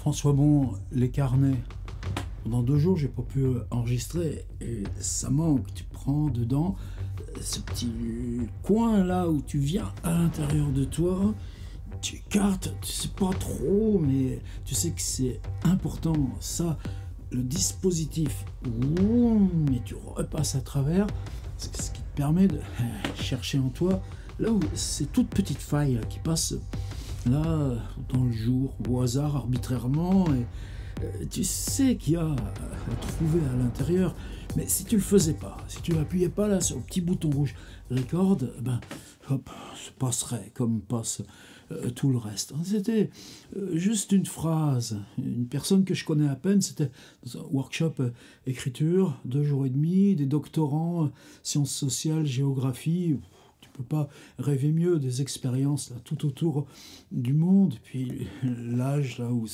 François Bon, les carnets. Pendant 2 jours, j'ai pas pu enregistrer et ça manque. Tu prends dedans ce petit coin là où tu viens à l'intérieur de toi, tu écartes, tu sais pas trop, mais tu sais que c'est important. Ça, le dispositif, et tu repasses à travers, c'est ce qui te permet de chercher en toi là où ces toutes petites failles qui passent là dans le jour, au hasard, arbitrairement, et tu sais qu'il y a à trouver à l'intérieur, mais si tu le faisais pas, si tu appuyais pas là sur le petit bouton rouge record, ben hop, ça passerait comme passe tout le reste. C'était juste une phrase. Une personne que je connais à peine, c'était dans un workshop écriture, 2 jours et demi, des doctorants, sciences sociales, géographie. Tu peux pas rêver mieux, des expériences là tout autour du monde, puis l'âge là où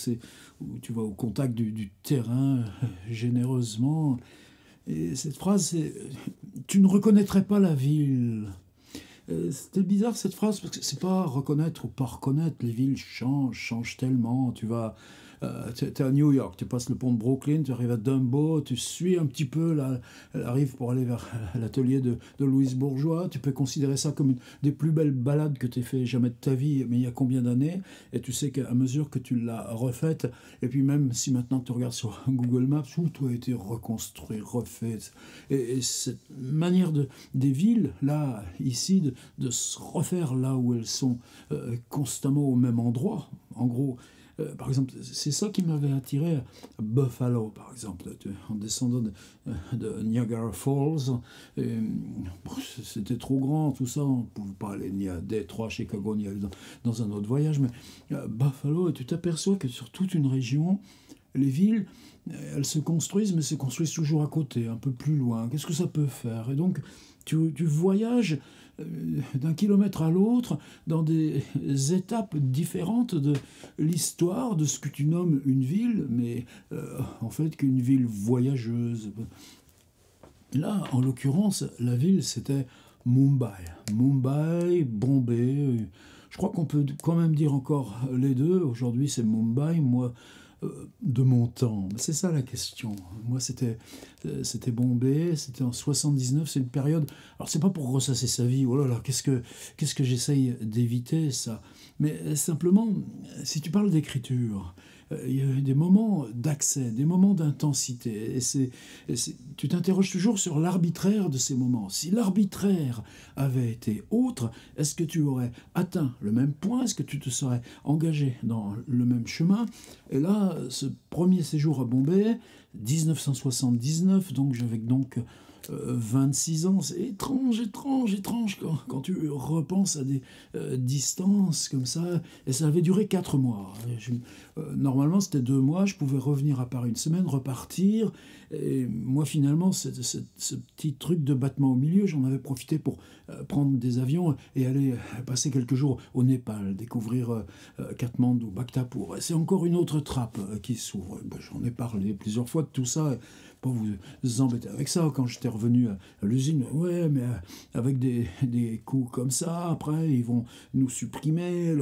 tu vas au contact du terrain généreusement. Et cette phrase, c'est tu ne reconnaîtrais pas la ville. C'était bizarre cette phrase parce que c'est pas reconnaître ou pas reconnaître. Les villes changent tellement. Tu vas, t'es à New York, tu passes le pont de Brooklyn, tu arrives à Dumbo, tu suis un petit peu là, elle arrive pour aller vers l'atelier de Louise Bourgeois. Tu peux considérer ça comme une des plus belles balades que tu aies fait jamais de ta vie, mais il y a combien d'années? Et tu sais qu'à mesure que tu l'as refaite, et puis même si maintenant tu regardes sur Google Maps, tout a été reconstruit, refait. Et cette manière des villes, là, ici, de se refaire là où elles sont constamment au même endroit. En gros, par exemple, c'est ça qui m'avait attiré à Buffalo, par exemple, en descendant de Niagara Falls. C'était trop grand, tout ça. On ne pouvait pas aller ni à Détroit, Chicago, ni aller dans un autre voyage. Mais Buffalo, et tu t'aperçois que sur toute une région, les villes, elles se construisent, mais se construisent toujours à côté, un peu plus loin. Qu'est-ce que ça peut faire? Et donc, tu voyages d'un kilomètre à l'autre dans des étapes différentes de l'histoire de ce que tu nommes une ville, mais en fait qu'une ville voyageuse. Là, en l'occurrence, la ville, c'était Mumbai. Mumbai, Bombay. Je crois qu'on peut quand même dire encore les deux. Aujourd'hui, c'est Mumbai. Moi, de mon temps. C'est ça la question. Moi, c'était Bombay, c'était en 79, c'est une période... Alors, c'est pas pour ressasser sa vie, oh là là, qu'est-ce que j'essaye d'éviter, ça. Mais simplement, si tu parles d'écriture, il y a eu des moments d'accès, des moments d'intensité, tu t'interroges toujours sur l'arbitraire de ces moments. Si l'arbitraire avait été autre, est-ce que tu aurais atteint le même point? Est-ce que tu te serais engagé dans le même chemin? Et là, ce premier séjour à Bombay, 1979, donc j'avais 26 ans, c'est étrange quand tu repenses à des distances comme ça. Et ça avait duré 4 mois. Normalement, c'était 2 mois, je pouvais revenir à Paris une semaine, repartir. Et moi, finalement, ce petit truc de battement au milieu, j'en avais profité pour prendre des avions et aller passer quelques jours au Népal, découvrir Katmandou, Bhaktapur. Et c'est encore une autre trappe qui s'ouvre. J'en ai parlé plusieurs fois de tout ça. Pas vous embêter avec ça. Quand j'étais revenu à l'usine, ouais, mais avec des coups comme ça, après, ils vont nous supprimer.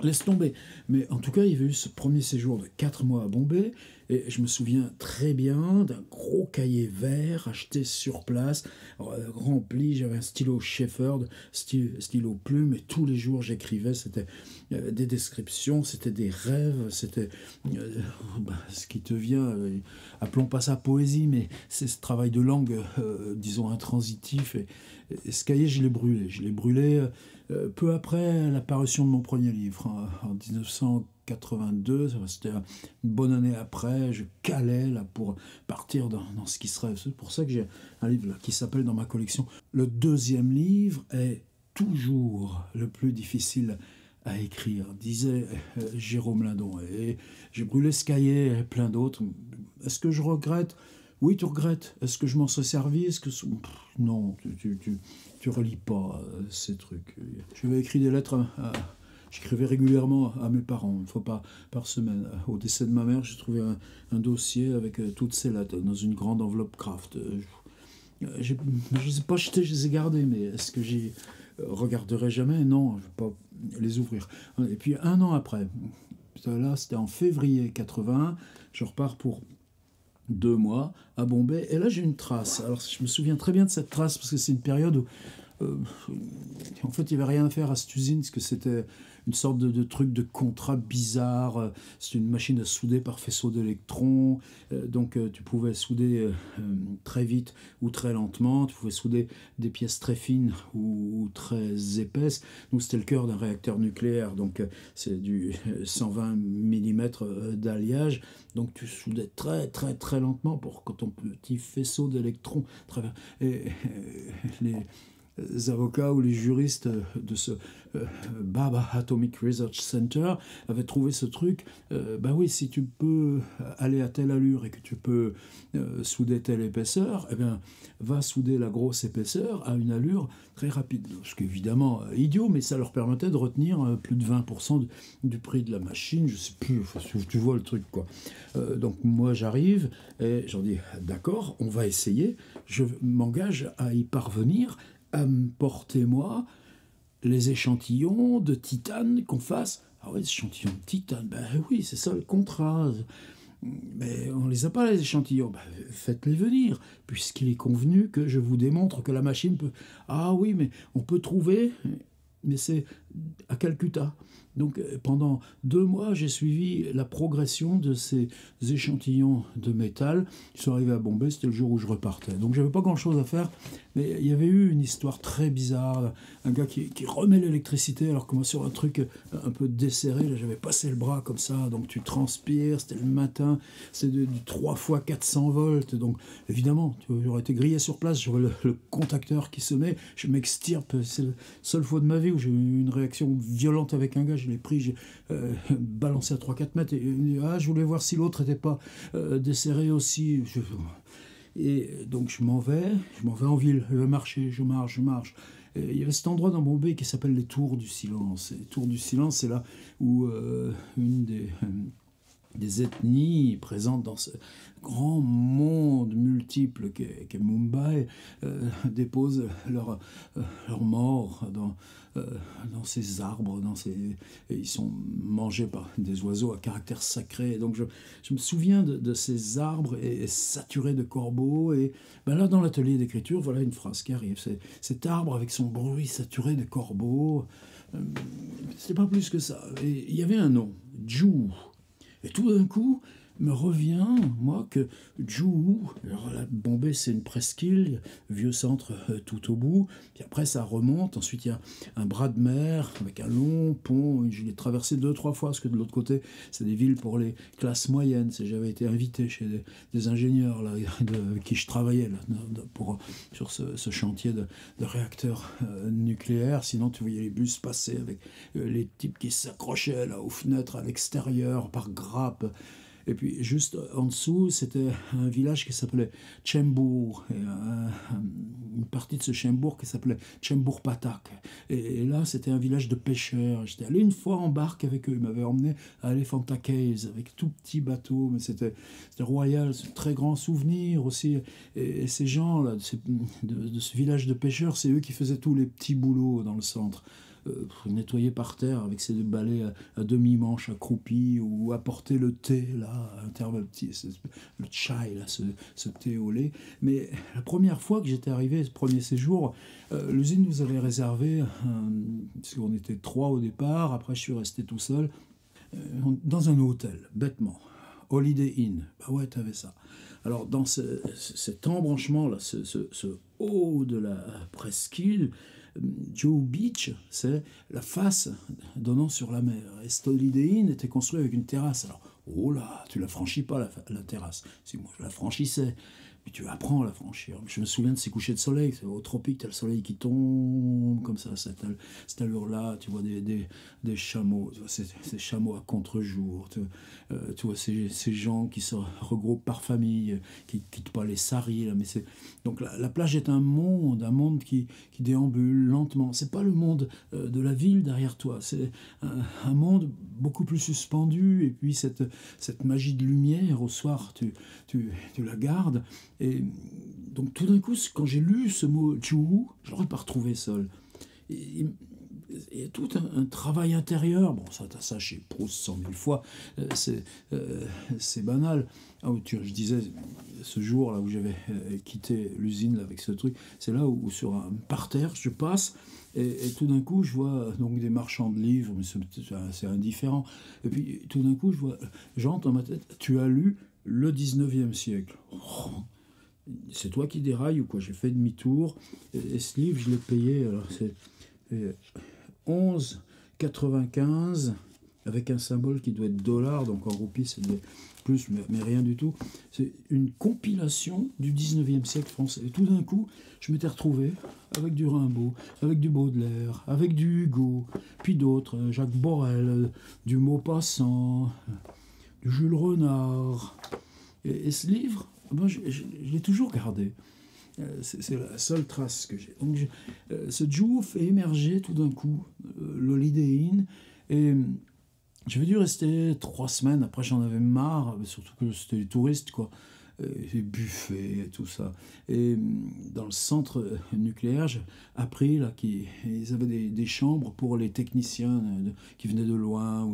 Laisse tomber. Mais en tout cas, il y avait eu ce premier séjour de 4 mois à Bombay, et je me souviens très bien d'un gros cahier vert acheté sur place, rempli, j'avais un stylo Shepherd, stylo plume, et tous les jours j'écrivais, c'était des descriptions, c'était des rêves, c'était ce qui te vient, appelons pas ça poésie, mais c'est ce travail de langue, disons intransitif, et ce cahier je l'ai brûlé peu après la parution de mon premier livre, en 1982, c'était une bonne année après, je calais là pour partir dans ce qui serait. C'est pour ça que j'ai un livre là, qui s'appelle dans ma collection. Le deuxième livre est toujours le plus difficile à écrire, disait Jérôme Lindon. Et j'ai brûlé ce cahier et plein d'autres. Est-ce que je regrette? Oui, tu regrettes. Est-ce que je m'en serais servi? Non, tu relis pas ces trucs. J'avais écrit des lettres j'écrivais régulièrement à mes parents, une fois par semaine. Au décès de ma mère, j'ai trouvé un dossier avec toutes ces lettres dans une grande enveloppe craft. Je ne les ai pas jetées, je les ai gardées, mais est-ce que j'y regarderai jamais? Non, je ne vais pas les ouvrir. Et puis 1 an après, là, c'était en février 81. Je repars pour 2 mois à Bombay. Et là, j'ai une trace. Alors, je me souviens très bien de cette trace parce que c'est une période où, euh, en fait, il n'y avait rien à faire à cette usine parce que c'était une sorte de truc de contrat bizarre. C'est une machine à souder par faisceau d'électrons. Donc, tu pouvais souder très vite ou très lentement. Tu pouvais souder des pièces très fines ou très épaisses. Nous, c'était le cœur d'un réacteur nucléaire. Donc, c'est du 120 mm d'alliage. Donc, tu soudais très, très, très lentement pour que ton petit faisceau d'électrons traverse. Et les avocats ou les juristes de ce Baba Atomic Research Center avaient trouvé ce truc. Ben oui, si tu peux aller à telle allure et que tu peux souder telle épaisseur, eh bien, va souder la grosse épaisseur à une allure très rapide. Ce qui est évidemment idiot, mais ça leur permettait de retenir plus de 20% du prix de la machine. Je sais plus, enfin, tu vois le truc, quoi. Donc moi, j'arrive et j'en dis, d'accord, on va essayer. Je m'engage à y parvenir. Apportez-moi les échantillons de titane qu'on fasse. Ah ouais, les échantillons de titane, ben oui, c'est ça le contrat. Mais on les a pas, les échantillons. Ben, faites-les venir, puisqu'il est convenu que je vous démontre que la machine peut... Ah oui, mais on peut trouver, mais c'est à Calcutta. Donc pendant 2 mois, j'ai suivi la progression de ces échantillons de métal. Ils sont arrivés à Bombay, c'était le jour où je repartais. Donc j'avais pas grand-chose à faire, mais il y avait eu une histoire très bizarre. Un gars qui remet l'électricité, alors que moi sur un truc un peu desserré, là, j'avais passé le bras comme ça, donc tu transpires, c'était le matin, c'est du 3 fois 400 volts. Donc évidemment, j'aurais été grillé sur place, j'aurais le contacteur qui sonnait, je m'extirpe. C'est la seule fois de ma vie où j'ai eu une réaction violente avec un gars. Je l'ai pris, j'ai balancé à 3-4 mètres et je voulais voir si l'autre n'était pas desserré aussi. Et donc je m'en vais en ville, je vais marcher, je marche. Et il y avait cet endroit dans Bombay qui s'appelle les Tours du Silence. Et les Tours du Silence, c'est là où une des ethnies présentes dans ce grand monde multiple qu'est Mumbai déposent leurs morts dans ces arbres, et ils sont mangés par des oiseaux à caractère sacré. Et donc je me souviens de ces arbres et saturés de corbeaux. Et ben là, dans l'atelier d'écriture, voilà une phrase qui arrive. C'est cet arbre avec son bruit saturé de corbeaux. C'est pas plus que ça. Et il y avait un nom, Juhu. Et tout d'un coup, me revient, moi, que Juhu, alors là, Bombay, c'est une presqu'île, vieux centre tout au bout, puis après ça remonte, ensuite il y a un bras de mer avec un long pont, je l'ai traversé 2-3 fois, parce que de l'autre côté, c'est des villes pour les classes moyennes. J'avais été invité chez des ingénieurs là, de qui je travaillais là, sur ce chantier de réacteurs nucléaires. Sinon, tu voyais les bus passer avec les types qui s'accrochaient là aux fenêtres à l'extérieur par grappes. Et puis juste en dessous, c'était un village qui s'appelait Chembur, et une partie de ce Chembur qui s'appelait Chembur Patak. Et là, c'était un village de pêcheurs. J'étais allé une fois en barque avec eux. Ils m'avaient emmené à Elephanta Caves avec tout petit bateau, mais c'était royal, c'est un très grand souvenir aussi. Et ces gens-là, de ce village de pêcheurs, c'est eux qui faisaient tous les petits boulots dans le centre. Nettoyer par terre avec ces balais à demi-manche accroupis, ou apporter le thé là, à intervalle petit, le chai là, ce thé au lait. Mais la première fois que j'étais arrivé, ce premier séjour, l'usine nous avait réservé, parce qu'on était 3 au départ, après je suis resté tout seul, dans un hôtel, bêtement. Holiday Inn, bah ouais, t'avais ça. Alors dans cet embranchement là, ce haut de la presqu'île, Juhu Beach, c'est la face donnant sur la mer. Et cet Holiday Inn était construit avec une terrasse. Alors, oh là, tu la franchis pas la terrasse. Si moi je la franchissais, mais tu apprends à la franchir. Je me souviens de ces couchers de soleil, au tropique, tu as le soleil qui tombe comme ça, cette allure-là, tu vois des chameaux, tu vois, ces chameaux à contre-jour, tu vois ces gens qui se regroupent par famille, qui quittent pas les saris. Là, mais donc la plage est un monde qui déambule lentement. C'est pas le monde de la ville derrière toi, c'est un monde beaucoup plus suspendu, et puis cette magie de lumière, au soir, tu la gardes. Et donc tout d'un coup, quand j'ai lu ce mot Juhu, je l'aurais pas retrouvé seul. Et il y a tout un travail intérieur. Bon, ça chez Proust 100 000 fois, c'est banal. Je disais, ce jour là où j'avais quitté l'usine là, avec ce truc, c'est là où sur un parterre, je passe, et tout d'un coup, je vois donc des marchands de livres, mais c'est indifférent. Et puis tout d'un coup, j'entre dans ma tête, tu as lu le 19e siècle. Oh, c'est toi qui dérailles ou quoi? J'ai fait demi-tour, et ce livre, je l'ai payé, alors c'est 11,95 avec un symbole qui doit être dollar, donc en roupies c'est plus, mais rien du tout. C'est une compilation du 19e siècle français. Et tout d'un coup, je m'étais retrouvé avec du Rimbaud, avec du Baudelaire, avec du Hugo, puis d'autres, Jacques Borel, du Maupassant, du Jules Renard. Et ce livre, moi, je l'ai toujours gardé. C'est la seule trace que j'ai. Donc, ce duo fait émerger tout d'un coup l'Holiday Inn. Et j'avais dû rester 3 semaines. Après, j'en avais marre, surtout que c'était les touristes, quoi. Les buffets et tout ça. Et dans le centre nucléaire, j'ai appris là, qu'ils avaient des chambres pour les techniciens qui venaient de loin.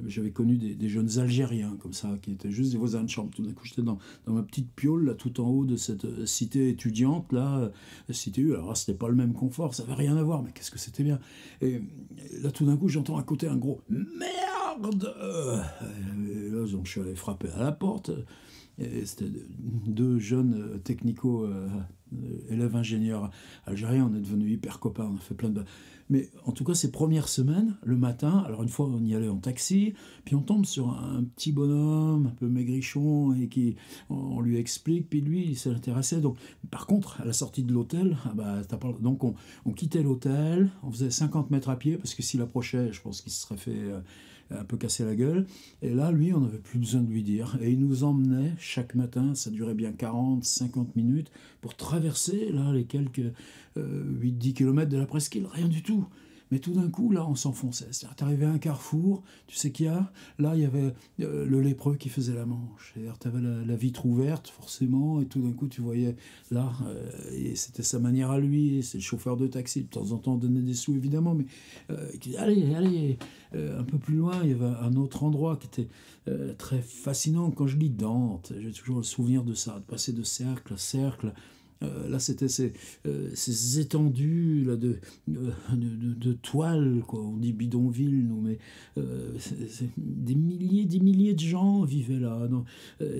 J'avais connu des jeunes Algériens comme ça, qui étaient juste des voisins de chambre. Tout d'un coup, j'étais dans ma petite piole, là, tout en haut de cette cité étudiante, là, cité U. Alors, c'était pas le même confort, ça avait rien à voir, mais qu'est-ce que c'était bien. Et là, tout d'un coup, j'entends à côté un gros « Merde !» Et là, donc, je suis allé frapper à la porte. Et c'était 2 jeunes élèves ingénieurs algériens. On est devenus hyper copains, on a fait plein de... Mais en tout cas, ces premières semaines, le matin, alors une fois on y allait en taxi, puis on tombe sur un petit bonhomme, un peu maigrichon, et on lui explique, puis lui, il s'est intéressé. Donc, par contre, à la sortie de l'hôtel, donc on quittait l'hôtel, on faisait 50 mètres à pied, parce que s'il approchait, je pense qu'il se serait fait un peu casser la gueule. Et là, lui, on n'avait plus besoin de lui dire. Et il nous emmenait chaque matin, ça durait bien 40-50 minutes, pour traverser là, les quelques 8-10 kilomètres de la presqu'île, rien du tout. Mais tout d'un coup, là, on s'enfonçait. C'est-à-dire, t'arrivais à un carrefour, tu sais qu'il y a, là, il y avait le lépreux qui faisait la manche. C'est-à-dire, t'avais la vitre ouverte, forcément, et tout d'un coup, tu voyais, là, et c'était sa manière à lui, c'est le chauffeur de taxi. De temps en temps, on donnait des sous, évidemment, mais qui disait, allez, un peu plus loin, il y avait un autre endroit qui était très fascinant. Quand je lis Dante, j'ai toujours le souvenir de ça, de passer de cercle à cercle. Là, c'était ces étendues là, de toiles, quoi. On dit bidonville, nous, mais des milliers de gens vivaient là,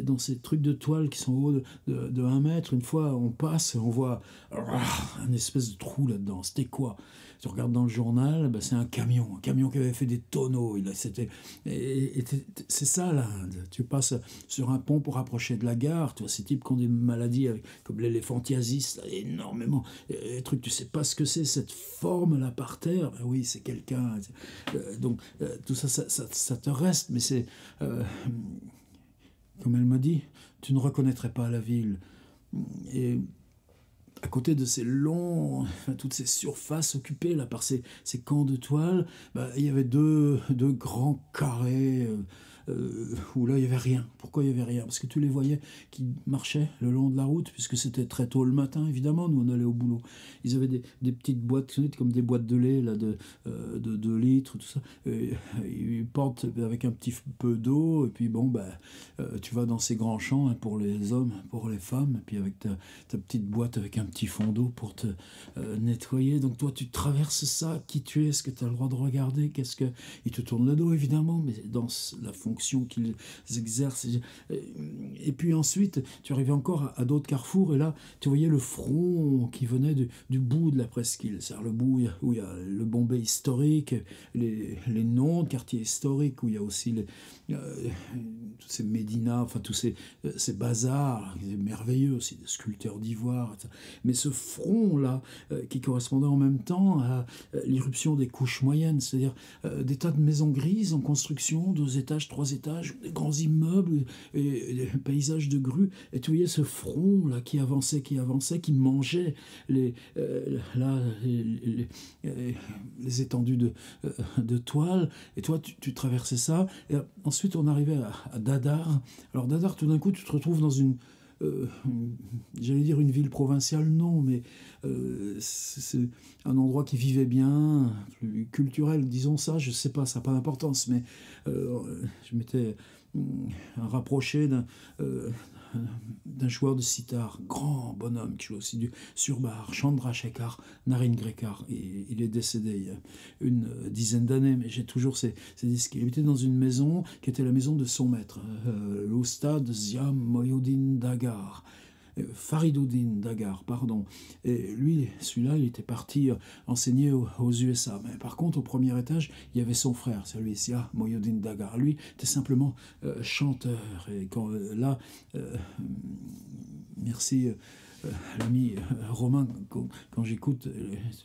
dans ces trucs de toiles qui sont hauts de 1 mètre. Une fois, on passe et on voit un espèce de trou là-dedans. C'était quoi? Tu regardes dans le journal, c'est un camion qui avait fait des tonneaux. C'est ça l'Inde. Tu passes sur un pont pour approcher de la gare. Tu vois, ces types qui ont des maladies comme l'éléphantiasis, là, énormément. Les trucs, tu sais pas ce que c'est, cette forme là par terre. Ben oui, c'est quelqu'un. Donc tout ça, ça te reste, mais c'est comme elle m'a dit, tu ne reconnaîtrais pas la ville. Et à côté de ces toutes ces surfaces occupées là, par ces camps de toile, il y avait deux grands carrés où là il n'y avait rien. Pourquoi il n'y avait rien? Parce que tu les voyais qui marchaient le long de la route, puisque c'était très tôt le matin, évidemment, nous on allait au boulot. Ils avaient des petites boîtes, comme des boîtes de lait là, de 2 litres, tout ça. Et ils portent avec un petit peu d'eau, et puis tu vas dans ces grands champs, hein, pour les hommes, pour les femmes, et puis avec ta petite boîte avec un petit fond d'eau pour te nettoyer. Donc toi tu traverses ça, qui tu es, est-ce que tu as le droit de regarder, ils te tournent le dos évidemment, mais dans la fonction qu'ils exercent. Et puis ensuite tu arrivais encore à d'autres carrefours, et là tu voyais le front qui venait du bout de la presqu'île, c'est-à-dire le bout où il y a le Bombay historique, les noms de quartiers historiques, où il y a aussi tous ces médinas, enfin tous ces bazars merveilleux aussi, des sculpteurs d'ivoire, etc. Mais ce front-là, qui correspondait en même temps à l'irruption des couches moyennes, c'est-à-dire des tas de maisons grises en construction, 2 étages, 3 étages, des grands immeubles, et des paysages de grues, et tu voyais ce front-là qui avançait, qui mangeait les étendues de toile, et toi tu traversais ça, et ensuite on arrivait à Dadar. Alors Dadar, tout d'un coup tu te retrouves dans une euh, j'allais dire une ville provinciale, non, mais c'est un endroit qui vivait bien, plus culturel, disons ça, je sais pas, ça n'a pas d'importance, mais je m'étais rapproché d'un joueur de sitar, grand bonhomme qui joue aussi du surbar, Chandrasekhar Narendrekar. Il est décédé il y a une dizaine d'années, mais j'ai toujours ces disques. Il habitait dans une maison qui était la maison de son maître, l'Oustad Zia Mohyeddin Dagar. Fariduddin Dagar, pardon. Et lui, celui-là, il était parti enseigner aux USA. Mais par contre, au premier étage, il y avait son frère, celui-ci, Mohyeddin Dagar. Lui était simplement chanteur. Et quand là, merci l'ami Romain, quand j'écoute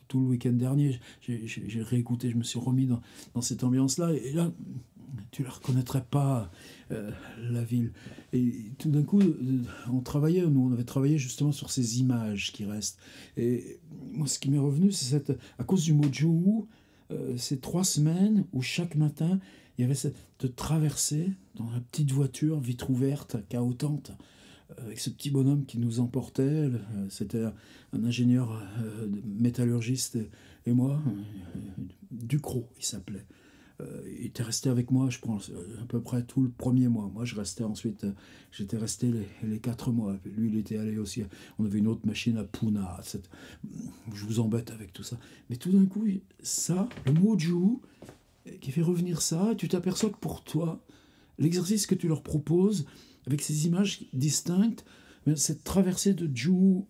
tout le week-end dernier, j'ai réécouté, je me suis remis dans cette ambiance-là. Et là, tu ne la reconnaîtrais pas, la ville. Et tout d'un coup, on avait travaillé justement sur ces images qui restent. Et moi, ce qui m'est revenu, c'est à cause du mot Juhu, ces 3 semaines où chaque matin, il y avait cette traversée dans la petite voiture, vitre ouverte, cahotante, avec ce petit bonhomme qui nous emportait. C'était un ingénieur métallurgiste et moi, Ducrot, il s'appelait. Il était resté avec moi, je pense, à peu près tout le premier mois. Moi, j'étais resté les 4 mois. Lui, il était allé aussi. On avait une autre machine à Pune. Je vous embête avec tout ça. Mais tout d'un coup, ça, le mot Juhu, qui fait revenir ça, tu t'aperçois que pour toi, l'exercice que tu leur proposes, avec ces images distinctes, cette traversée de Juhu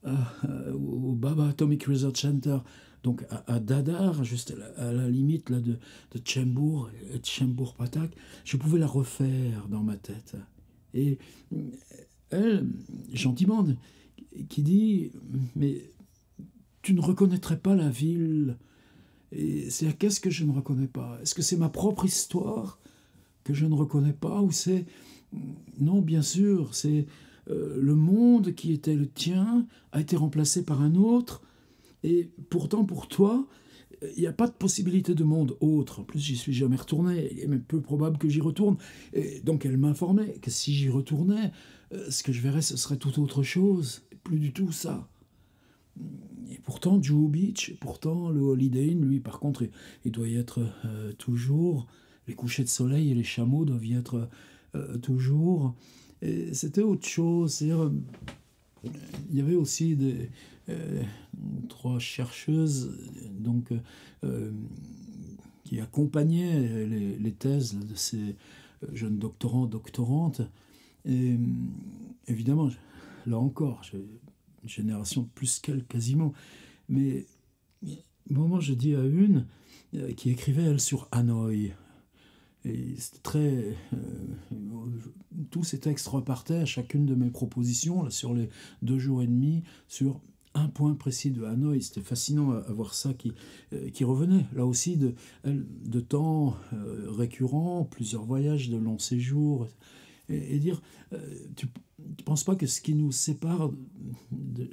au Baba Atomic Research Center, donc à Dadar, juste à la limite là, de Chembur et de Chembur Patak, je pouvais la refaire dans ma tête. Et elle, gentiment, qui dit « Mais tu ne reconnaîtrais pas la ville ?» Et c'est qu'est-ce que je ne reconnais pas? Est-ce que c'est ma propre histoire que je ne reconnais pas? Ou c'est... Non, bien sûr, c'est le monde qui était le tien a été remplacé par un autre. Et pourtant, pour toi, il n'y a pas de possibilité de monde autre. En plus, j'y suis jamais retourné. Il est même peu probable que j'y retourne. Et donc, elle m'informait que si j'y retournais, ce que je verrais, ce serait tout autre chose. Plus du tout ça. Et pourtant, Juhu Beach, pourtant, le Holiday Inn, lui, par contre, il doit y être toujours. Les couchers de soleil et les chameaux doivent y être toujours. Et c'était autre chose. C'est-à-dire, il y avait aussi 3 chercheuses donc, qui accompagnaient les thèses de ces jeunes doctorantes. Et évidemment, là encore, j'ai une génération de plus qu'elle quasiment. Mais au moment, je dis à une qui écrivait, elle, sur Hanoï. Et c'était très... tous ces textes repartaient à chacune de mes propositions, là, sur les 2 jours et demi, sur un point précis de Hanoï. C'était fascinant à voir ça qui revenait. Là aussi, de temps récurrent, plusieurs voyages de long séjour. Et dire, tu ne penses pas que ce qui nous sépare...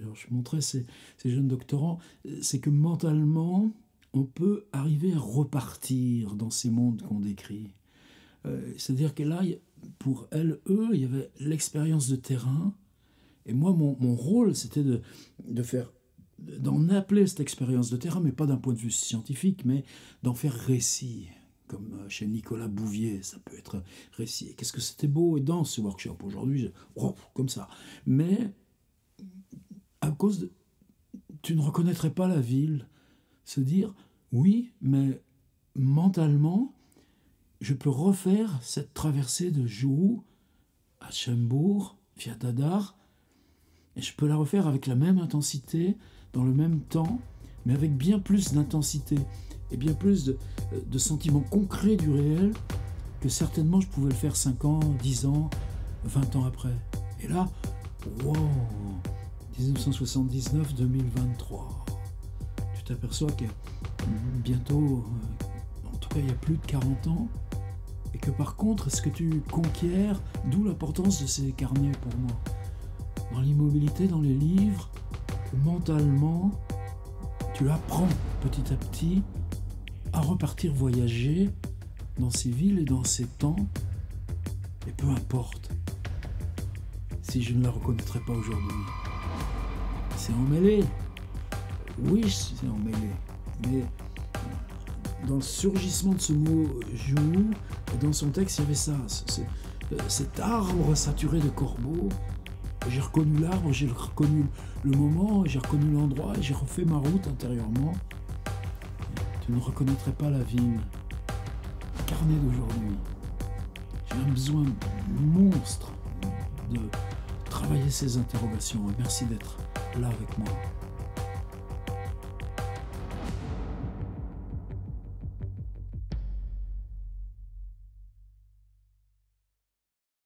Alors je montrais ces jeunes doctorants, c'est que mentalement... on peut arriver à repartir dans ces mondes qu'on décrit. C'est-à-dire que là, pour eux, il y avait l'expérience de terrain. Et moi, mon rôle, c'était d'en appeler cette expérience de terrain, mais pas d'un point de vue scientifique, mais d'en faire récit. Comme chez Nicolas Bouvier, ça peut être récit. Qu'est-ce que c'était beau et dans ce workshop aujourd'hui, comme ça. Mais à cause de... Tu ne reconnaîtrais pas la ville. Se dire, oui, mais mentalement, je peux refaire cette traversée de Juhu à Chembur, via Dadar, et je peux la refaire avec la même intensité, dans le même temps, mais avec bien plus d'intensité et bien plus de sentiments concrets du réel que certainement je pouvais le faire 5 ans, 10 ans, 20 ans après. Et là, wow, 1979-2023. Tu t'aperçois que bientôt, en tout cas il y a plus de 40 ans, et que par contre, ce que tu conquiers, d'où l'importance de ces carnets pour moi, dans l'immobilité, dans les livres, que mentalement, tu apprends petit à petit à repartir voyager dans ces villes et dans ces temps, et peu importe. si je ne la reconnaîtrais pas aujourd'hui. C'est emmêlé. Oui, c'est emmêlé. Mais dans le surgissement de ce mot « joue », dans son texte, il y avait ça. Cet arbre saturé de corbeaux. J'ai reconnu l'arbre, j'ai reconnu le moment, j'ai reconnu l'endroit, et j'ai refait ma route intérieurement. Tu ne reconnaîtrais pas la ville. Le carnet d'aujourd'hui. J'ai un besoin monstre de travailler ces interrogations. Et merci d'être là avec moi.